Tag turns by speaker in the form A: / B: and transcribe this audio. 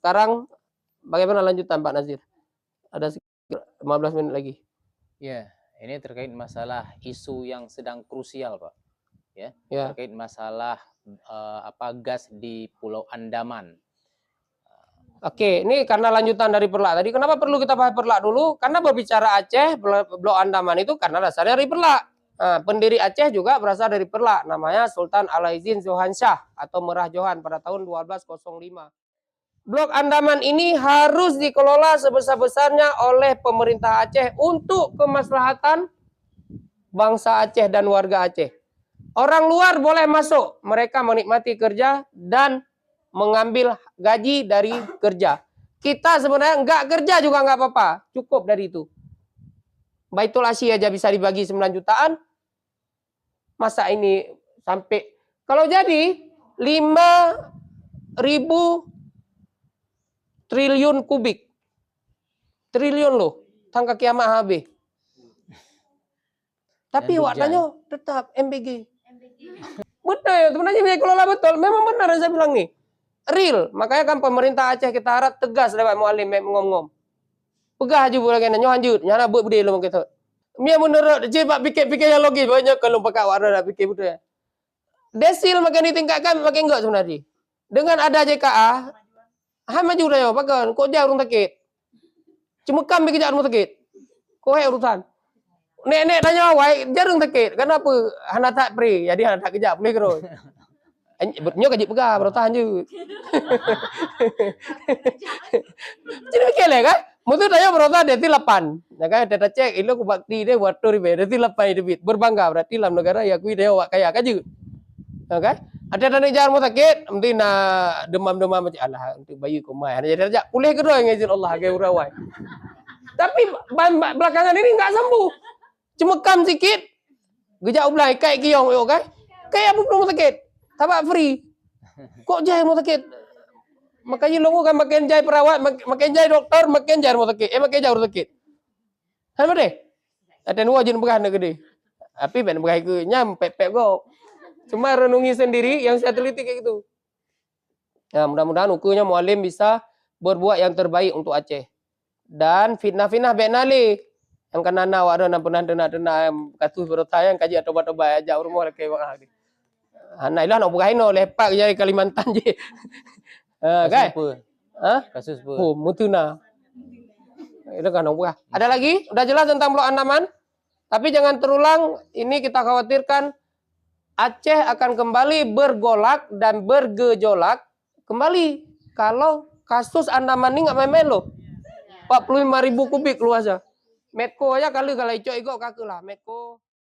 A: sekarang bagaimana lanjutan Pak Nazir? Ada 15 menit lagi.
B: Ya, ini terkait masalah isu yang sedang krusial, Pak. Ya,
A: Ya.
B: terkait masalah gas di Pulau Andaman.
A: Oke, ini karena lanjutan dari Perlak tadi. Kenapa perlu kita bahas Perlak dulu? Karena berbicara Aceh, Blok Andaman itu karena dasarnya dari Perlak. Nah, pendiri Aceh juga berasal dari Perlak. Namanya Sultan Alaizin Johansyah atau Merah Johan pada tahun 1205. Blok Andaman ini harus dikelola sebesar-besarnya oleh pemerintah Aceh untuk kemaslahatan bangsa Aceh dan warga Aceh. Orang luar boleh masuk, mereka menikmati kerja dan mengambil gaji dari kerja. Kita sebenarnya nggak kerja juga nggak apa-apa, cukup dari itu. Baitul Asy aja bisa dibagi 9 jutaan. Masa ini sampai, kalau jadi 5.000 triliun kubik. Triliun loh, tangka kiamat habis. Tapi warnanya tetap MBG. Betul ya, sebenarnya bisa kelola betul. Memang benar yang saya bilang nih. Real. Makanya kan pemerintah Aceh kita harap tegas lewat mualim ngom-ngom. Pegah aja lagi nanya lanjut. Nyana buat bude lo gitu. Mia menurut coba pikir-pikir yang logis banyak kalau pakai warna dah pikir betul ya. Desil makin ditingkatkan makin enggak sebenarnya. Dengan ada JKA, maju dah ya, pakai kok jauh rumah sakit. Cuma kami kerja rumah sakit. Kok urusan. Nenek tanya awak jarang sakit. Kenapa? Hana tak pri. Jadi hana tak kerja boleh terus. Nyo kaji pegah berotahan je. Jadi kele kan? Mutu tanya berotah deti 8. Ya kan data cek itu ku bakti dia buat tur be deti 8 debit. Berbangga berarti dalam negara ya kui dia awak kaya kaje. Ya kan? Ada dana jar mau sakit, mesti na demam-demam macam Allah untuk bayi kumai. Jadi aja pulih kedua ngizin Allah ke urawai. Tapi belakangan ini enggak sembuh. Cuma kam sikit. Gejak ublai kayak kiong yo kan? Kayak apa rumah sakit? Tabak free. Kok jaya rumah sakit? Makanya lo kan makin jaya perawat, makin jaya dokter, makin jaya rumah sakit. Makin jaya rumah sakit. Kan deh? Ada dua jenis began gede. Tapi ben begai ke nyam pep go. Cuma renungi sendiri yang saya teliti kayak gitu. Nah, mudah-mudahan ukunya mualim bisa berbuat yang terbaik untuk Aceh. Dan fitnah-fitnah benali yang kena nawa ada nan pernah dena katu berotaya yang kaji atau batoba aja rumah ke wah. Ana ilah nak bukain no lepak jadi Kalimantan je. Kan? Hah?
B: Kasus apa?
A: Oh, mutuna. Itu kan buka. Ada lagi? Udah jelas tentang Blok Andaman? Tapi jangan terulang, ini kita khawatirkan Aceh akan kembali bergolak dan bergejolak kembali kalau kasus Andaman ini nggak main-main loh. 45.000 kubik luasnya. Medco aja kalau icok kakek lah Medco.